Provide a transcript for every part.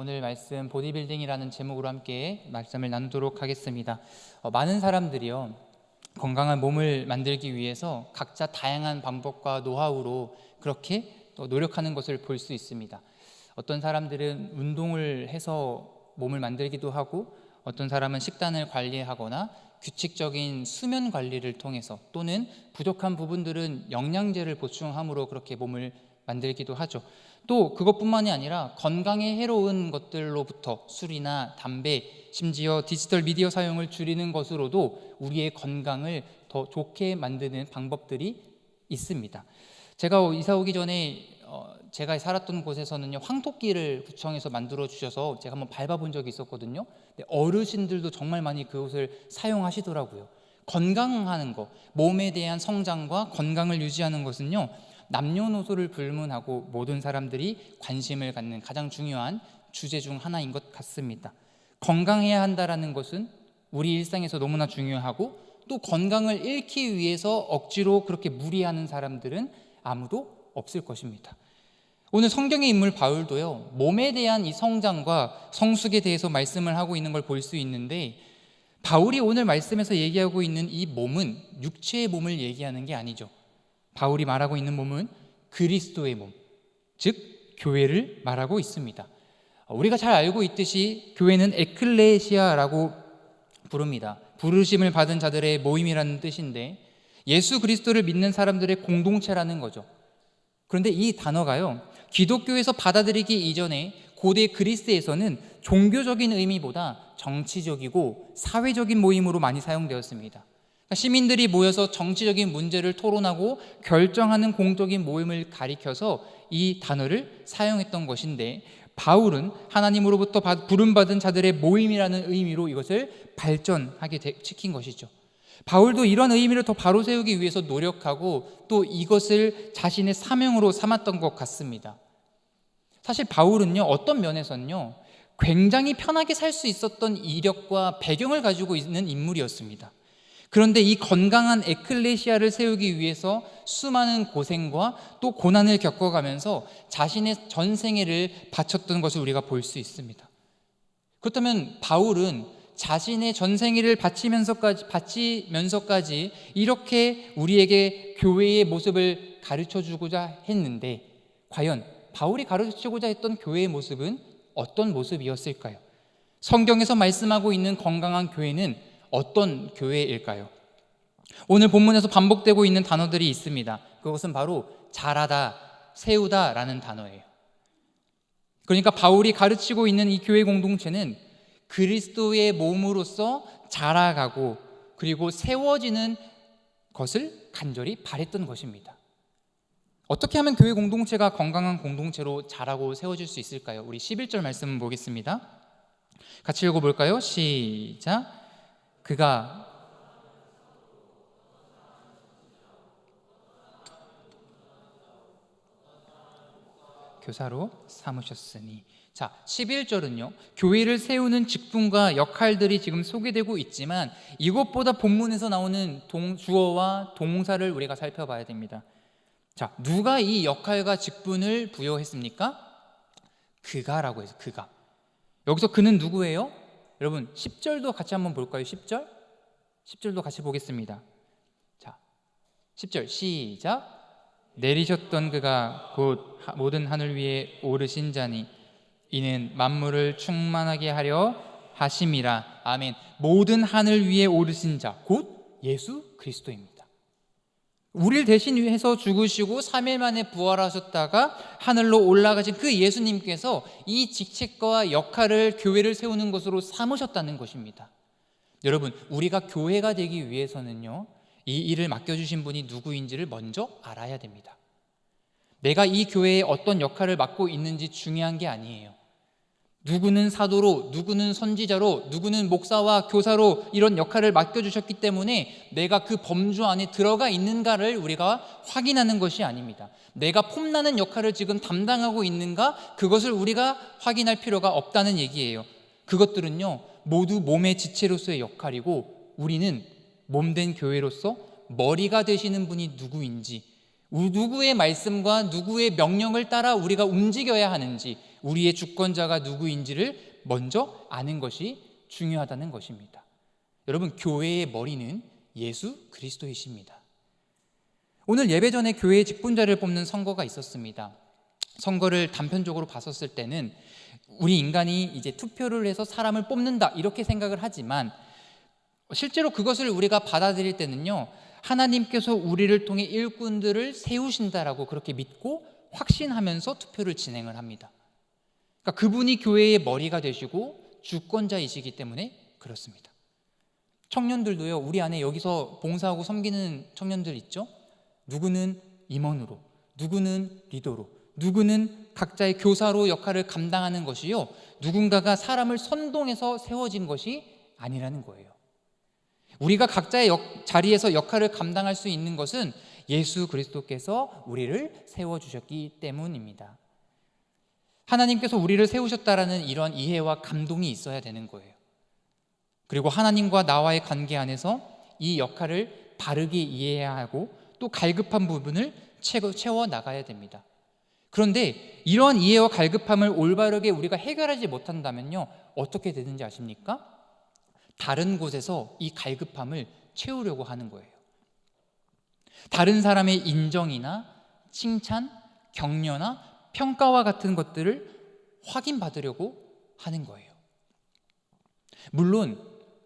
오늘 말씀 보디빌딩이라는 제목으로 함께 말씀을 나누도록 하겠습니다. 많은 사람들이요, 건강한 몸을 만들기 위해서 각자 다양한 방법과 노하우로 그렇게 또 노력하는 것을 볼 수 있습니다. 어떤 사람들은 운동을 해서 몸을 만들기도 하고, 어떤 사람은 식단을 관리하거나 규칙적인 수면 관리를 통해서, 또는 부족한 부분들은 영양제를 보충함으로 그렇게 몸을 만들기도 하죠. 또 그것뿐만이 아니라 건강에 해로운 것들로부터 술이나 담배, 심지어 디지털 미디어 사용을 줄이는 것으로도 우리의 건강을 더 좋게 만드는 방법들이 있습니다. 제가 이사 오기 전에 제가 살았던 곳에서는요, 황토끼를 구청에서 만들어 주셔서 제가 한번 밟아본 적이 있었거든요. 근데 어르신들도 정말 많이 그것을 사용하시더라고요. 건강하는 것, 몸에 대한 성장과 건강을 유지하는 것은요, 남녀노소를 불문하고 모든 사람들이 관심을 갖는 가장 중요한 주제 중 하나인 것 같습니다. 건강해야 한다라는 것은 우리 일상에서 너무나 중요하고, 또 건강을 잃기 위해서 억지로 그렇게 무리하는 사람들은 아무도 없을 것입니다. 오늘 성경의 인물 바울도요, 몸에 대한 이 성장과 성숙에 대해서 말씀을 하고 있는 걸 볼 수 있는데, 바울이 오늘 말씀에서 얘기하고 있는 이 몸은 육체의 몸을 얘기하는 게 아니죠. 바울이 말하고 있는 몸은 그리스도의 몸, 즉 교회를 말하고 있습니다. 우리가 잘 알고 있듯이 교회는 에클레시아라고 부릅니다. 부르심을 받은 자들의 모임이라는 뜻인데, 예수 그리스도를 믿는 사람들의 공동체라는 거죠. 그런데 이 단어가요, 기독교에서 받아들이기 이전에 고대 그리스에서는 종교적인 의미보다 정치적이고 사회적인 모임으로 많이 사용되었습니다. 시민들이 모여서 정치적인 문제를 토론하고 결정하는 공적인 모임을 가리켜서 이 단어를 사용했던 것인데, 바울은 하나님으로부터 부름받은 자들의 모임이라는 의미로 이것을 발전하게 시킨 것이죠. 바울도 이런 의미를 더 바로 세우기 위해서 노력하고, 또 이것을 자신의 사명으로 삼았던 것 같습니다. 사실 바울은요, 어떤 면에서는요, 굉장히 편하게 살 수 있었던 이력과 배경을 가지고 있는 인물이었습니다. 그런데 이 건강한 에클레시아를 세우기 위해서 수많은 고생과 또 고난을 겪어가면서 자신의 전생애를 바쳤던 것을 우리가 볼 수 있습니다. 그렇다면 바울은 자신의 전생애를 바치면서까지 이렇게 우리에게 교회의 모습을 가르쳐주고자 했는데, 과연 바울이 가르치고자 했던 교회의 모습은 어떤 모습이었을까요? 성경에서 말씀하고 있는 건강한 교회는 어떤 교회일까요? 오늘 본문에서 반복되고 있는 단어들이 있습니다. 그것은 바로 자라다, 세우다라는 단어예요. 그러니까 바울이 가르치고 있는 이 교회 공동체는 그리스도의 몸으로서 자라가고, 그리고 세워지는 것을 간절히 바랬던 것입니다. 어떻게 하면 교회 공동체가 건강한 공동체로 자라고 세워질 수 있을까요? 우리 11절 말씀 보겠습니다. 같이 읽어볼까요? 시작. 그가 교사로 삼으셨으니. 자, 11절은요, 교회를 세우는 직분과 역할들이 지금 소개되고 있지만, 이것보다 본문에서 나오는 주어와 동사를 우리가 살펴봐야 됩니다. 자, 누가 이 역할과 직분을 부여했습니까? 그가라고 해서 그가. 여기서 그는 누구예요? 여러분, 10절도 같이 한번 볼까요? 10절? 10절도 같이 보겠습니다. 자, 10절 시작. 내리셨던 그가 곧 모든 하늘 위에 오르신 자니 이는 만물을 충만하게 하려 하심이라. 아멘. 모든 하늘 위에 오르신 자, 곧 예수 그리스도입니다. 우리를 대신해서 죽으시고 3일 만에 부활하셨다가 하늘로 올라가신 그 예수님께서 이 직책과 역할을 교회를 세우는 것으로 삼으셨다는 것입니다. 여러분, 우리가 교회가 되기 위해서는요, 이 일을 맡겨주신 분이 누구인지를 먼저 알아야 됩니다. 내가 이 교회에 어떤 역할을 맡고 있는지 중요한 게 아니에요. 누구는 사도로, 누구는 선지자로, 누구는 목사와 교사로 이런 역할을 맡겨주셨기 때문에 내가 그 범주 안에 들어가 있는가를 우리가 확인하는 것이 아닙니다. 내가 폼나는 역할을 지금 담당하고 있는가, 그것을 우리가 확인할 필요가 없다는 얘기예요. 그것들은요, 모두 몸의 지체로서의 역할이고, 우리는 몸된 교회로서 머리가 되시는 분이 누구인지, 누구의 말씀과 누구의 명령을 따라 우리가 움직여야 하는지, 우리의 주권자가 누구인지를 먼저 아는 것이 중요하다는 것입니다. 여러분, 교회의 머리는 예수 그리스도이십니다. 오늘 예배 전에 교회의 직분자를 뽑는 선거가 있었습니다. 선거를 단편적으로 봤었을 때는 우리 인간이 이제 투표를 해서 사람을 뽑는다 이렇게 생각을 하지만, 실제로 그것을 우리가 받아들일 때는요, 하나님께서 우리를 통해 일꾼들을 세우신다라고 그렇게 믿고 확신하면서 투표를 진행을 합니다. 그러니까 그분이 교회의 머리가 되시고 주권자이시기 때문에 그렇습니다. 청년들도요, 우리 안에 여기서 봉사하고 섬기는 청년들 있죠? 누구는 임원으로, 누구는 리더로, 누구는 각자의 교사로 역할을 감당하는 것이요, 누군가가 사람을 선동해서 세워진 것이 아니라는 거예요. 우리가 각자의 자리에서 역할을 감당할 수 있는 것은 예수 그리스도께서 우리를 세워주셨기 때문입니다. 하나님께서 우리를 세우셨다라는 이런 이해와 감동이 있어야 되는 거예요. 그리고 하나님과 나와의 관계 안에서 이 역할을 바르게 이해해야 하고 또 갈급한 부분을 채워 나가야 됩니다. 그런데 이러한 이해와 갈급함을 올바르게 우리가 해결하지 못한다면요, 어떻게 되는지 아십니까? 다른 곳에서 이 갈급함을 채우려고 하는 거예요. 다른 사람의 인정이나 칭찬, 격려나 평가와 같은 것들을 확인받으려고 하는 거예요. 물론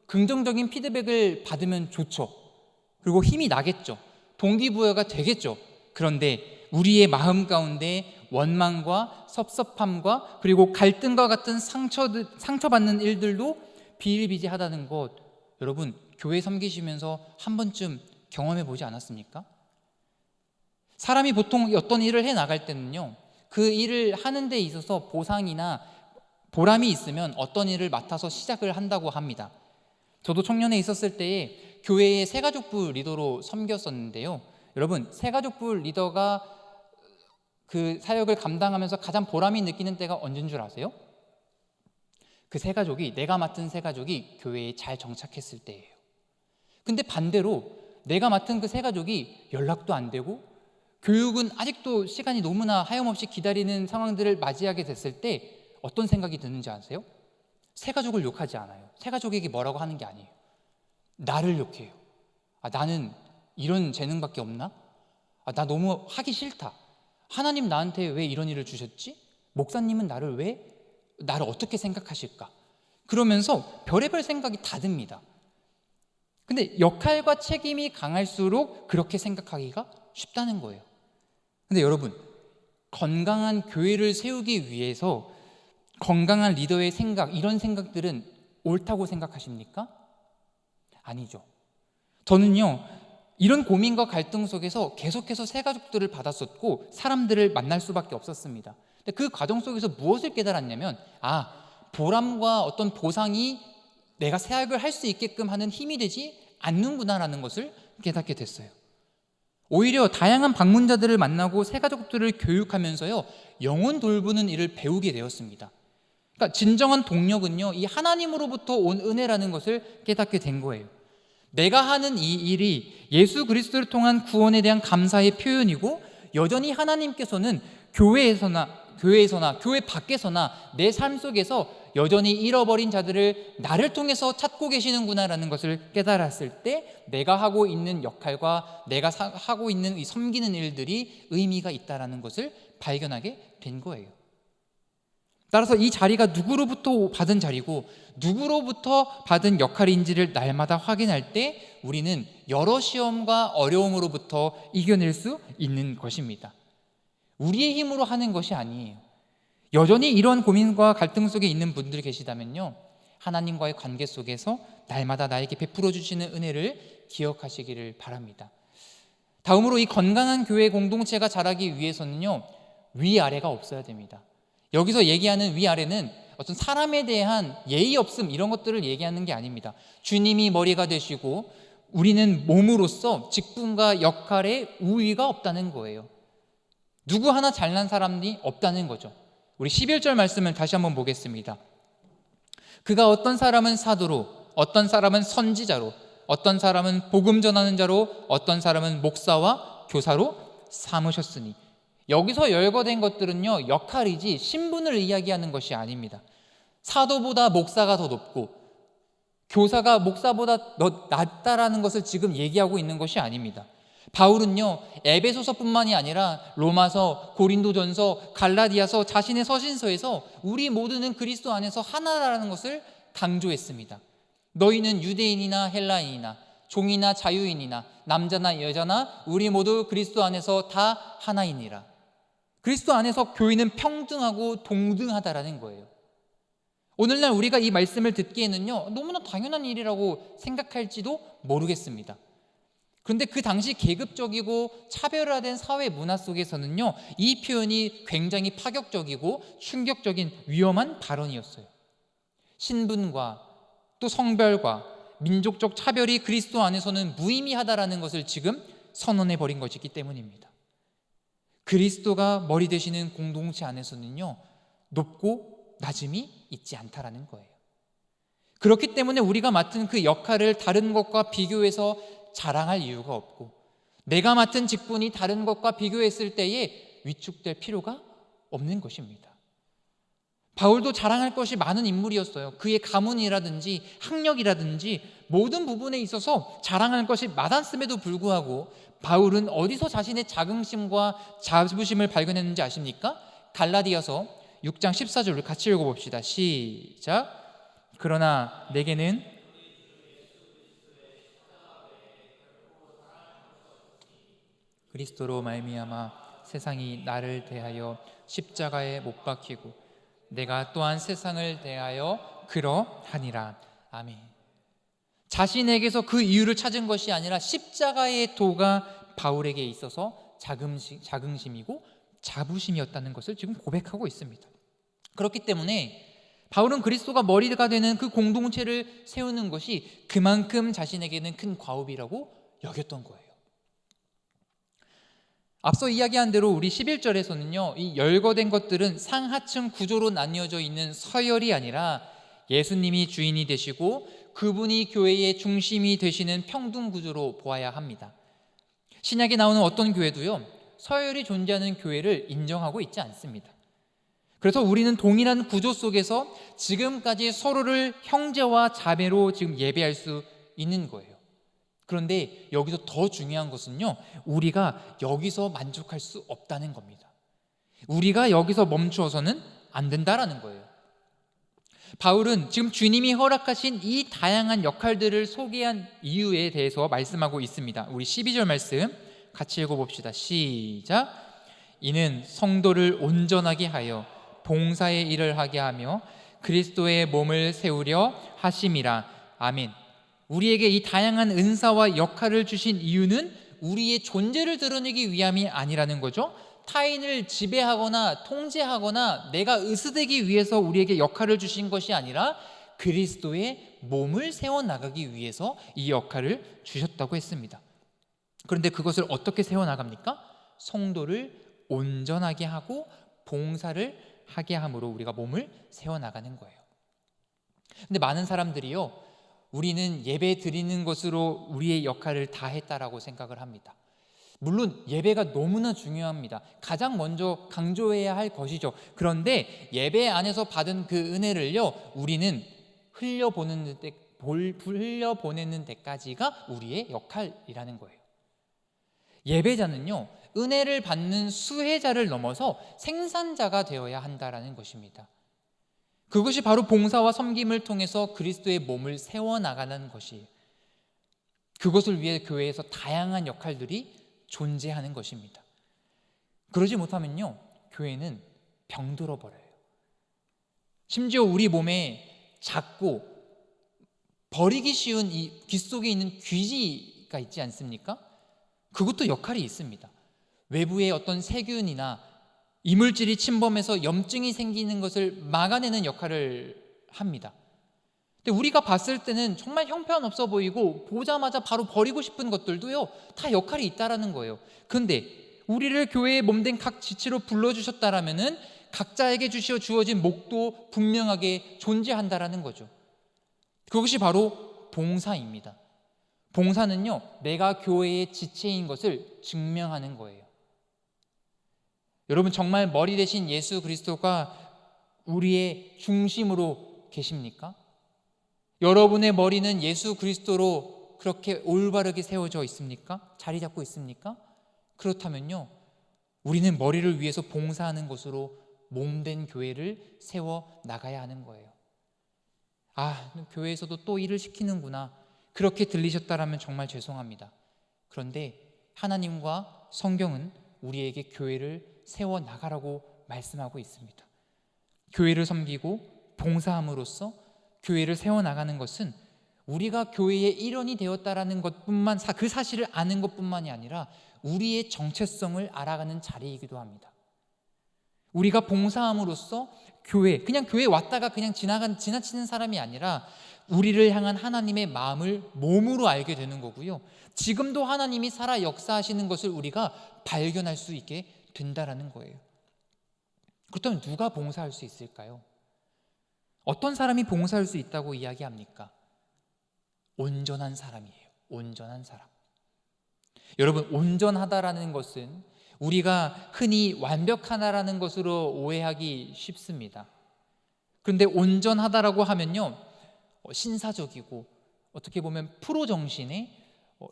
긍정적인 피드백을 받으면 좋죠. 그리고 힘이 나겠죠. 동기부여가 되겠죠. 그런데 우리의 마음 가운데 원망과 섭섭함과 그리고 갈등과 같은 상처받는 일들도 비일비재하다는 것, 여러분 교회 섬기시면서 한 번쯤 경험해 보지 않았습니까? 사람이 보통 어떤 일을 해 나갈 때는요, 그 일을 하는 데 있어서 보상이나 보람이 있으면 어떤 일을 맡아서 시작을 한다고 합니다. 저도 청년에 있었을 때에 교회의 새가족부 리더로 섬겼었는데요, 여러분 새가족부 리더가 그 사역을 감당하면서 가장 보람이 느끼는 때가 언제인 줄 아세요? 그 새가족이, 내가 맡은 새가족이 교회에 잘 정착했을 때예요. 근데 반대로 내가 맡은 그 새가족이 연락도 안 되고 교육은 아직도 시간이 너무나 하염없이 기다리는 상황들을 맞이하게 됐을 때 어떤 생각이 드는지 아세요? 새가족을 욕하지 않아요. 새가족에게 뭐라고 하는 게 아니에요. 나를 욕해요. 나는 이런 재능밖에 없나? 나 너무 하기 싫다. 하나님 나한테 왜 이런 일을 주셨지? 목사님은 나를 어떻게 생각하실까? 그러면서 별의별 생각이 다 듭니다. 근데 역할과 책임이 강할수록 그렇게 생각하기가 쉽다는 거예요. 근데 여러분, 건강한 교회를 세우기 위해서 건강한 리더의 생각, 이런 생각들은 옳다고 생각하십니까? 아니죠. 저는요, 이런 고민과 갈등 속에서 계속해서 새가족들을 받았었고 사람들을 만날 수밖에 없었습니다. 근데 그 과정 속에서 무엇을 깨달았냐면, 보람과 어떤 보상이 내가 사역을 할 수 있게끔 하는 힘이 되지 않는구나라는 것을 깨닫게 됐어요. 오히려 다양한 방문자들을 만나고 새가족들을 교육하면서요, 영혼 돌보는 일을 배우게 되었습니다. 그러니까 진정한 동력은요, 이 하나님으로부터 온 은혜라는 것을 깨닫게 된 거예요. 내가 하는 이 일이 예수 그리스도를 통한 구원에 대한 감사의 표현이고, 여전히 하나님께서는 교회에서나 교회 밖에서나 내 삶 속에서 여전히 잃어버린 자들을 나를 통해서 찾고 계시는구나라는 것을 깨달았을 때, 내가 하고 있는 역할과 내가 하고 있는 이 섬기는 일들이 의미가 있다라는 것을 발견하게 된 거예요. 따라서 이 자리가 누구로부터 받은 자리고 누구로부터 받은 역할인지를 날마다 확인할 때 우리는 여러 시험과 어려움으로부터 이겨낼 수 있는 것입니다. 우리의 힘으로 하는 것이 아니에요. 여전히 이런 고민과 갈등 속에 있는 분들 계시다면요, 하나님과의 관계 속에서 날마다 나에게 베풀어 주시는 은혜를 기억하시기를 바랍니다. 다음으로 이 건강한 교회 공동체가 자라기 위해서는요, 위아래가 없어야 됩니다. 여기서 얘기하는 위아래는 어떤 사람에 대한 예의 없음, 이런 것들을 얘기하는 게 아닙니다. 주님이 머리가 되시고 우리는 몸으로서 직분과 역할에 우위가 없다는 거예요. 누구 하나 잘난 사람이 없다는 거죠. 우리 11절 말씀을 다시 한번 보겠습니다. 그가 어떤 사람은 사도로, 어떤 사람은 선지자로, 어떤 사람은 복음 전하는 자로, 어떤 사람은 목사와 교사로 삼으셨으니. 여기서 열거된 것들은요, 역할이지 신분을 이야기하는 것이 아닙니다. 사도보다 목사가 더 높고 교사가 목사보다 낫다라는 것을 지금 얘기하고 있는 것이 아닙니다. 바울은요, 에베소서뿐만이 아니라 로마서, 고린도전서, 갈라디아서, 자신의 서신서에서 우리 모두는 그리스도 안에서 하나라는 것을 강조했습니다. 너희는 유대인이나 헬라인이나 종이나 자유인이나 남자나 여자나 우리 모두 그리스도 안에서 다 하나이니라. 그리스도 안에서 교회는 평등하고 동등하다라는 거예요. 오늘날 우리가 이 말씀을 듣기에는요, 너무나 당연한 일이라고 생각할지도 모르겠습니다. 그런데 그 당시 계급적이고 차별화된 사회 문화 속에서는요, 이 표현이 굉장히 파격적이고 충격적인 위험한 발언이었어요. 신분과 또 성별과 민족적 차별이 그리스도 안에서는 무의미하다라는 것을 지금 선언해 버린 것이기 때문입니다. 그리스도가 머리 되시는 공동체 안에서는요, 높고 낮음이 있지 않다라는 거예요. 그렇기 때문에 우리가 맡은 그 역할을 다른 것과 비교해서 자랑할 이유가 없고, 내가 맡은 직분이 다른 것과 비교했을 때에 위축될 필요가 없는 것입니다. 바울도 자랑할 것이 많은 인물이었어요. 그의 가문이라든지 학력이라든지 모든 부분에 있어서 자랑할 것이 많았음에도 불구하고 바울은 어디서 자신의 자긍심과 자부심을 발견했는지 아십니까? 갈라디아서 6장 14절을 같이 읽어봅시다. 시작. 그러나 내게는 그리스도로 말미암아 세상이 나를 대하여 십자가에 못 박히고 내가 또한 세상을 대하여 그러하니라. 아멘. 자신에게서 그 이유를 찾은 것이 아니라 십자가의 도가 바울에게 있어서 자긍심이고 자부심이었다는 것을 지금 고백하고 있습니다. 그렇기 때문에 바울은 그리스도가 머리가 되는 그 공동체를 세우는 것이 그만큼 자신에게는 큰 과업이라고 여겼던 거예요. 앞서 이야기한 대로 우리 11절에서는요, 이 열거된 것들은 상하층 구조로 나뉘어져 있는 서열이 아니라 예수님이 주인이 되시고 그분이 교회의 중심이 되시는 평등 구조로 보아야 합니다. 신약에 나오는 어떤 교회도요, 서열이 존재하는 교회를 인정하고 있지 않습니다. 그래서 우리는 동일한 구조 속에서 지금까지 서로를 형제와 자매로 지금 예배할 수 있는 거예요. 그런데 여기서 더 중요한 것은요, 우리가 여기서 만족할 수 없다는 겁니다. 우리가 여기서 멈추어서는 안 된다라는 거예요. 바울은 지금 주님이 허락하신 이 다양한 역할들을 소개한 이유에 대해서 말씀하고 있습니다. 우리 12절 말씀 같이 읽어봅시다. 시작. 이는 성도를 온전하게 하여 봉사의 일을 하게 하며 그리스도의 몸을 세우려 하심이라. 아멘. 우리에게 이 다양한 은사와 역할을 주신 이유는 우리의 존재를 드러내기 위함이 아니라는 거죠. 타인을 지배하거나 통제하거나 내가 으스대기 위해서 우리에게 역할을 주신 것이 아니라 그리스도의 몸을 세워나가기 위해서 이 역할을 주셨다고 했습니다. 그런데 그것을 어떻게 세워나갑니까? 성도를 온전하게 하고 봉사를 하게 함으로 우리가 몸을 세워나가는 거예요. 근데 많은 사람들이요, 우리는 예배 드리는 것으로 우리의 역할을 다 했다라고 생각을 합니다. 물론 예배가 너무나 중요합니다. 가장 먼저 강조해야 할 것이죠. 그런데 예배 안에서 받은 그 은혜를요, 우리는 흘려보내는 데까지가 우리의 역할이라는 거예요. 예배자는요, 은혜를 받는 수혜자를 넘어서 생산자가 되어야 한다라는 것입니다. 그것이 바로 봉사와 섬김을 통해서 그리스도의 몸을 세워나가는 것이에요. 그것을 위해 교회에서 다양한 역할들이 존재하는 것입니다. 그러지 못하면요, 교회는 병들어 버려요. 심지어 우리 몸에 작고 버리기 쉬운 이 귀 속에 있는 귀지가 있지 않습니까? 그것도 역할이 있습니다. 외부의 어떤 세균이나 이물질이 침범해서 염증이 생기는 것을 막아내는 역할을 합니다. 근데 우리가 봤을 때는 정말 형편없어 보이고 보자마자 바로 버리고 싶은 것들도요, 다 역할이 있다라는 거예요. 그런데 우리를 교회의 몸된 각 지체로 불러주셨다라면은 각자에게 주어진 목도 분명하게 존재한다라는 거죠. 그것이 바로 봉사입니다. 봉사는요, 내가 교회의 지체인 것을 증명하는 거예요. 여러분, 정말 머리 대신 예수 그리스도가 우리의 중심으로 계십니까? 여러분의 머리는 예수 그리스도로 그렇게 올바르게 세워져 있습니까? 자리 잡고 있습니까? 그렇다면요, 우리는 머리를 위해서 봉사하는 것으로 몸된 교회를 세워 나가야 하는 거예요. 교회에서도 또 일을 시키는구나, 그렇게 들리셨다라면 정말 죄송합니다. 그런데 하나님과 성경은 우리에게 교회를 세워 나가라고 말씀하고 있습니다. 교회를 섬기고 봉사함으로써 교회를 세워 나가는 것은 우리가 교회의 일원이 되었다라는 것뿐만, 그 사실을 아는 것뿐만이 아니라 우리의 정체성을 알아가는 자리이기도 합니다. 우리가 봉사함으로써 그냥 교회 왔다가 그냥 지나치는 사람이 아니라 우리를 향한 하나님의 마음을 몸으로 알게 되는 거고요, 지금도 하나님이 살아 역사하시는 것을 우리가 발견할 수 있게 된다라는 거예요. 그렇다면 누가 봉사할 수 있을까요? 어떤 사람이 봉사할 수 있다고 이야기합니까? 온전한 사람이에요. 온전한 사람. 여러분, 온전하다라는 것은 우리가 흔히 완벽하다라는 것으로 오해하기 쉽습니다. 그런데 온전하다라고 하면요, 신사적이고 어떻게 보면 프로 정신의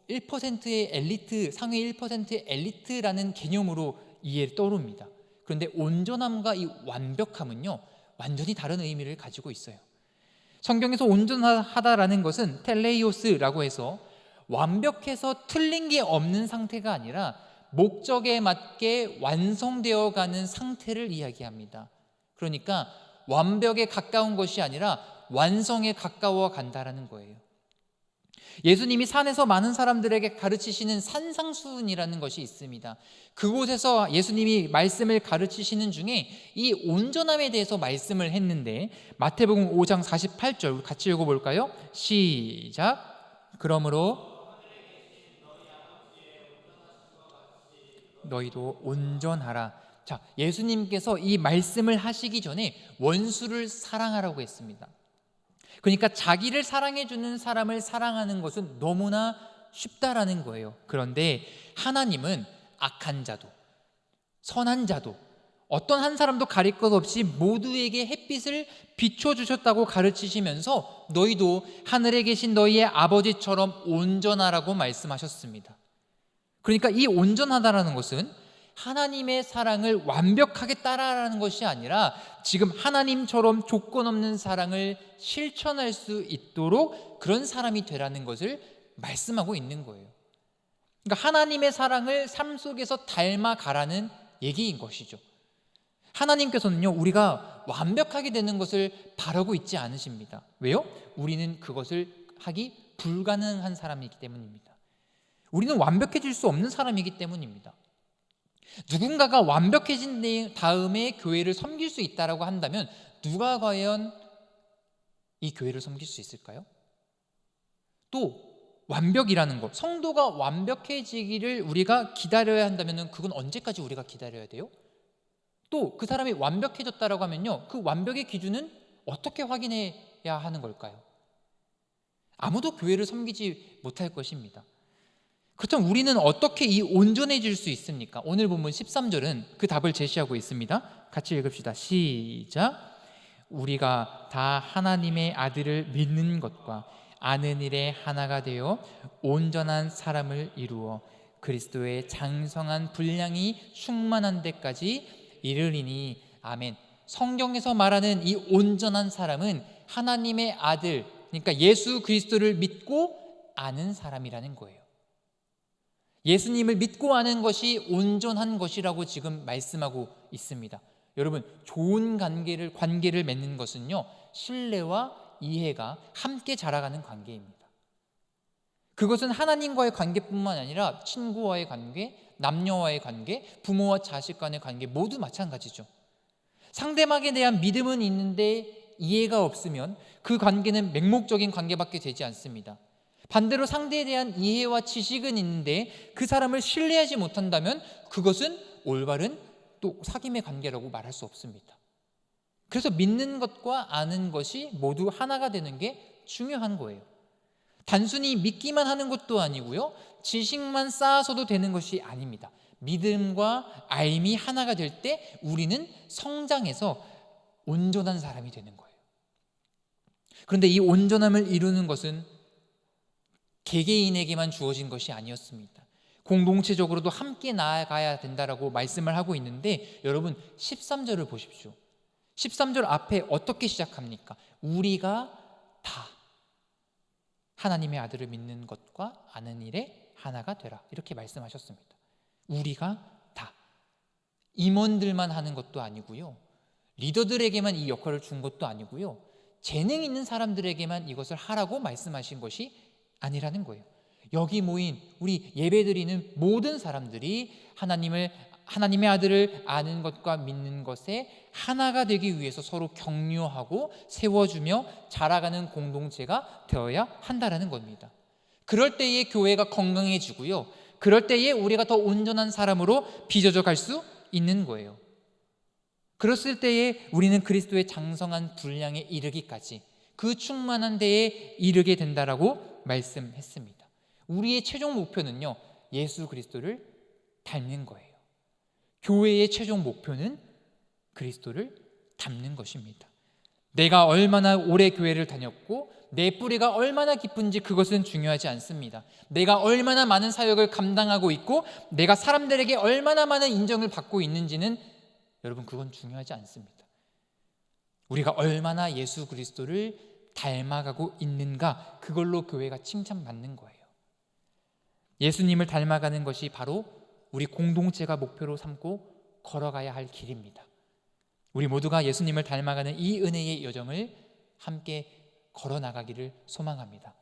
1%의 엘리트, 상위 1%의 엘리트라는 개념으로 이해를 떠오릅니다. 그런데 온전함과 이 완벽함은요, 완전히 다른 의미를 가지고 있어요. 성경에서 온전하다라는 것은 텔레이오스라고 해서 완벽해서 틀린 게 없는 상태가 아니라 목적에 맞게 완성되어 가는 상태를 이야기합니다. 그러니까 완벽에 가까운 것이 아니라 완성에 가까워 간다라는 거예요. 예수님이 산에서 많은 사람들에게 가르치시는 산상수훈이라는 것이 있습니다. 그곳에서 예수님이 말씀을 가르치시는 중에 이 온전함에 대해서 말씀을 했는데, 마태복음 5장 48절 같이 읽어볼까요? 시작. 그러므로 너희도 온전하라. 자, 예수님께서 이 말씀을 하시기 전에 원수를 사랑하라고 했습니다. 그러니까 자기를 사랑해주는 사람을 사랑하는 것은 너무나 쉽다라는 거예요. 그런데 하나님은 악한 자도 선한 자도 어떤 한 사람도 가릴 것 없이 모두에게 햇빛을 비춰주셨다고 가르치시면서 너희도 하늘에 계신 너희의 아버지처럼 온전하라고 말씀하셨습니다. 그러니까 이 온전하다라는 것은 하나님의 사랑을 완벽하게 따라가는 것이 아니라 지금 하나님처럼 조건 없는 사랑을 실천할 수 있도록 그런 사람이 되라는 것을 말씀하고 있는 거예요. 그러니까 하나님의 사랑을 삶 속에서 닮아가라는 얘기인 것이죠. 하나님께서는요, 우리가 완벽하게 되는 것을 바라고 있지 않으십니다. 왜요? 우리는 그것을 하기 불가능한 사람이기 때문입니다. 우리는 완벽해질 수 없는 사람이기 때문입니다. 누군가가 완벽해진 다음에 교회를 섬길 수 있다라고 한다면 누가 과연 이 교회를 섬길 수 있을까요? 또 완벽이라는 것, 성도가 완벽해지기를 우리가 기다려야 한다면 그건 언제까지 우리가 기다려야 돼요? 또 그 사람이 완벽해졌다라고 하면요, 그 완벽의 기준은 어떻게 확인해야 하는 걸까요? 아무도 교회를 섬기지 못할 것입니다. 그렇다면 우리는 어떻게 이 온전해질 수 있습니까? 오늘 본문 13절은 그 답을 제시하고 있습니다. 같이 읽읍시다. 시작. 우리가 다 하나님의 아들을 믿는 것과 아는 일에 하나가 되어 온전한 사람을 이루어 그리스도의 장성한 분량이 충만한 데까지 이르리니. 아멘. 성경에서 말하는 이 온전한 사람은 하나님의 아들, 그러니까 예수 그리스도를 믿고 아는 사람이라는 거예요. 예수님을 믿고 아는 것이 온전한 것이라고 지금 말씀하고 있습니다. 여러분, 좋은 관계를 맺는 것은요, 신뢰와 이해가 함께 자라가는 관계입니다. 그것은 하나님과의 관계뿐만 아니라 친구와의 관계, 남녀와의 관계, 부모와 자식 간의 관계 모두 마찬가지죠. 상대방에 대한 믿음은 있는데 이해가 없으면 그 관계는 맹목적인 관계밖에 되지 않습니다. 반대로 상대에 대한 이해와 지식은 있는데 그 사람을 신뢰하지 못한다면 그것은 올바른 또 사귐의 관계라고 말할 수 없습니다. 그래서 믿는 것과 아는 것이 모두 하나가 되는 게 중요한 거예요. 단순히 믿기만 하는 것도 아니고요, 지식만 쌓아서도 되는 것이 아닙니다. 믿음과 알미 하나가 될 때 우리는 성장해서 온전한 사람이 되는 거예요. 그런데 이 온전함을 이루는 것은 개개인에게만 주어진 것이 아니었습니다. 공동체적으로도 함께 나아가야 된다라고 말씀을 하고 있는데, 여러분 13절을 보십시오. 13절 앞에 어떻게 시작합니까? 우리가 다 하나님의 아들을 믿는 것과 아는 일에 하나가 되라, 이렇게 말씀하셨습니다. 우리가 다, 임원들만 하는 것도 아니고요, 리더들에게만 이 역할을 준 것도 아니고요, 재능 있는 사람들에게만 이것을 하라고 말씀하신 것이 아니라는 거예요. 여기 모인 우리 예배드리는 모든 사람들이 하나님의 아들을 아는 것과 믿는 것에 하나가 되기 위해서 서로 격려하고 세워주며 자라가는 공동체가 되어야 한다라는 겁니다. 그럴 때에 교회가 건강해지고요, 그럴 때에 우리가 더 온전한 사람으로 빚어져 갈 수 있는 거예요. 그랬을 때에 우리는 그리스도의 장성한 분량에 이르기까지, 그 충만한 데에 이르게 된다라고 말씀했습니다. 우리의 최종 목표는요, 예수 그리스도를 닮는 거예요. 교회의 최종 목표는 그리스도를 닮는 것입니다. 내가 얼마나 오래 교회를 다녔고 내 뿌리가 얼마나 깊은지 그것은 중요하지 않습니다. 내가 얼마나 많은 사역을 감당하고 있고 내가 사람들에게 얼마나 많은 인정을 받고 있는지는, 여러분, 그건 중요하지 않습니다. 우리가 얼마나 예수 그리스도를 닮아가고 있는가, 그걸로 교회가 칭찬받는 거예요. 예수님을 닮아가는 것이 바로 우리 공동체가 목표로 삼고 걸어가야 할 길입니다. 우리 모두가 예수님을 닮아가는 이 은혜의 여정을 함께 걸어나가기를 소망합니다.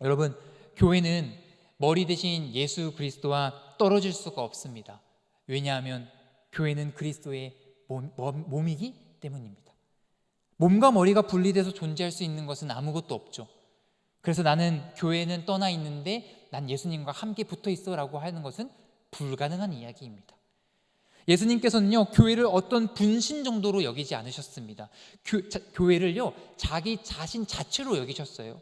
여러분, 교회는 머리 대신 예수 그리스도와 떨어질 수가 없습니다. 왜냐하면 교회는 그리스도의 몸이기 때문입니다. 몸과 머리가 분리돼서 존재할 수 있는 것은 아무것도 없죠. 그래서 나는 교회는 떠나 있는데 난 예수님과 함께 붙어 있어 라고 하는 것은 불가능한 이야기입니다. 예수님께서는요, 교회를 어떤 분신 정도로 여기지 않으셨습니다. 교회를요, 자기 자신 자체로 여기셨어요.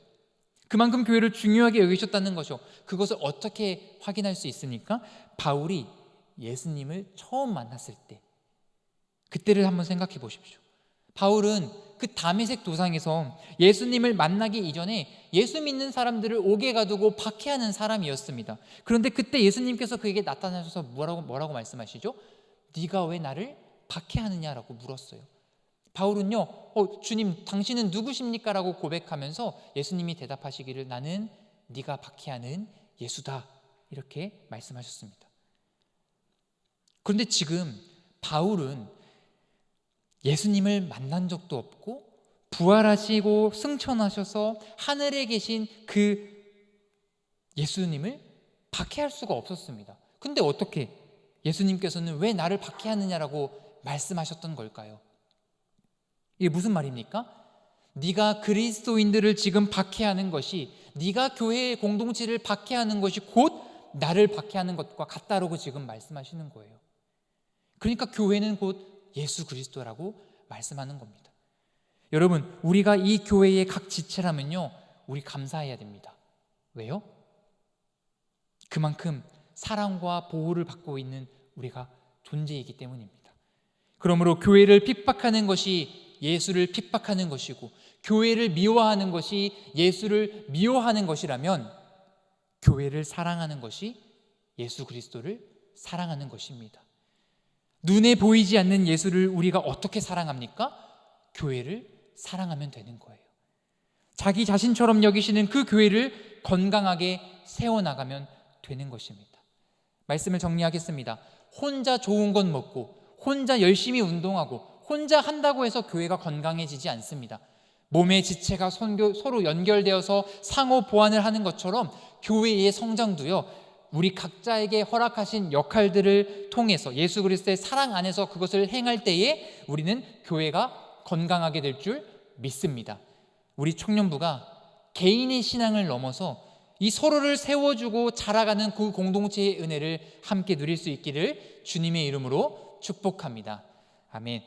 그만큼 교회를 중요하게 여기셨다는 것이요. 그것을 어떻게 확인할 수 있습니까? 바울이 예수님을 처음 만났을 때, 그때를 한번 생각해 보십시오. 바울은 그 다메섹 도상에서 예수님을 만나기 이전에 예수 믿는 사람들을 옥에 가두고 박해하는 사람이었습니다. 그런데 그때 예수님께서 그에게 나타나셔서 뭐라고 말씀하시죠? 네가 왜 나를 박해하느냐라고 물었어요. 바울은요, 주님 당신은 누구십니까? 라고 고백하면서 예수님이 대답하시기를 나는 네가 박해하는 예수다, 이렇게 말씀하셨습니다. 그런데 지금 바울은 예수님을 만난 적도 없고 부활하시고 승천하셔서 하늘에 계신 그 예수님을 박해할 수가 없었습니다. 근데 어떻게 예수님께서는 왜 나를 박해하느냐라고 말씀하셨던 걸까요? 이게 무슨 말입니까? 네가 그리스도인들을 지금 박해하는 것이, 네가 교회의 공동체를 박해하는 것이 곧 나를 박해하는 것과 같다라고 지금 말씀하시는 거예요. 그러니까 교회는 곧 예수 그리스도라고 말씀하는 겁니다. 여러분, 우리가 이 교회의 각 지체라면요, 우리 감사해야 됩니다. 왜요? 그만큼 사랑과 보호를 받고 있는 우리가 존재이기 때문입니다. 그러므로 교회를 핍박하는 것이 예수를 핍박하는 것이고, 교회를 미워하는 것이 예수를 미워하는 것이라면, 교회를 사랑하는 것이 예수 그리스도를 사랑하는 것입니다. 눈에 보이지 않는 예수를 우리가 어떻게 사랑합니까? 교회를 사랑하면 되는 거예요. 자기 자신처럼 여기시는 그 교회를 건강하게 세워나가면 되는 것입니다. 말씀을 정리하겠습니다. 혼자 좋은 것 먹고 혼자 열심히 운동하고 혼자 한다고 해서 교회가 건강해지지 않습니다. 몸의 지체가 서로 연결되어서 상호 보완을 하는 것처럼 교회의 성장도요, 우리 각자에게 허락하신 역할들을 통해서 예수 그리스도의 사랑 안에서 그것을 행할 때에 우리는 교회가 건강하게 될 줄 믿습니다. 우리 청년부가 개인의 신앙을 넘어서 이 서로를 세워주고 자라가는 그 공동체의 은혜를 함께 누릴 수 있기를 주님의 이름으로 축복합니다. 아멘.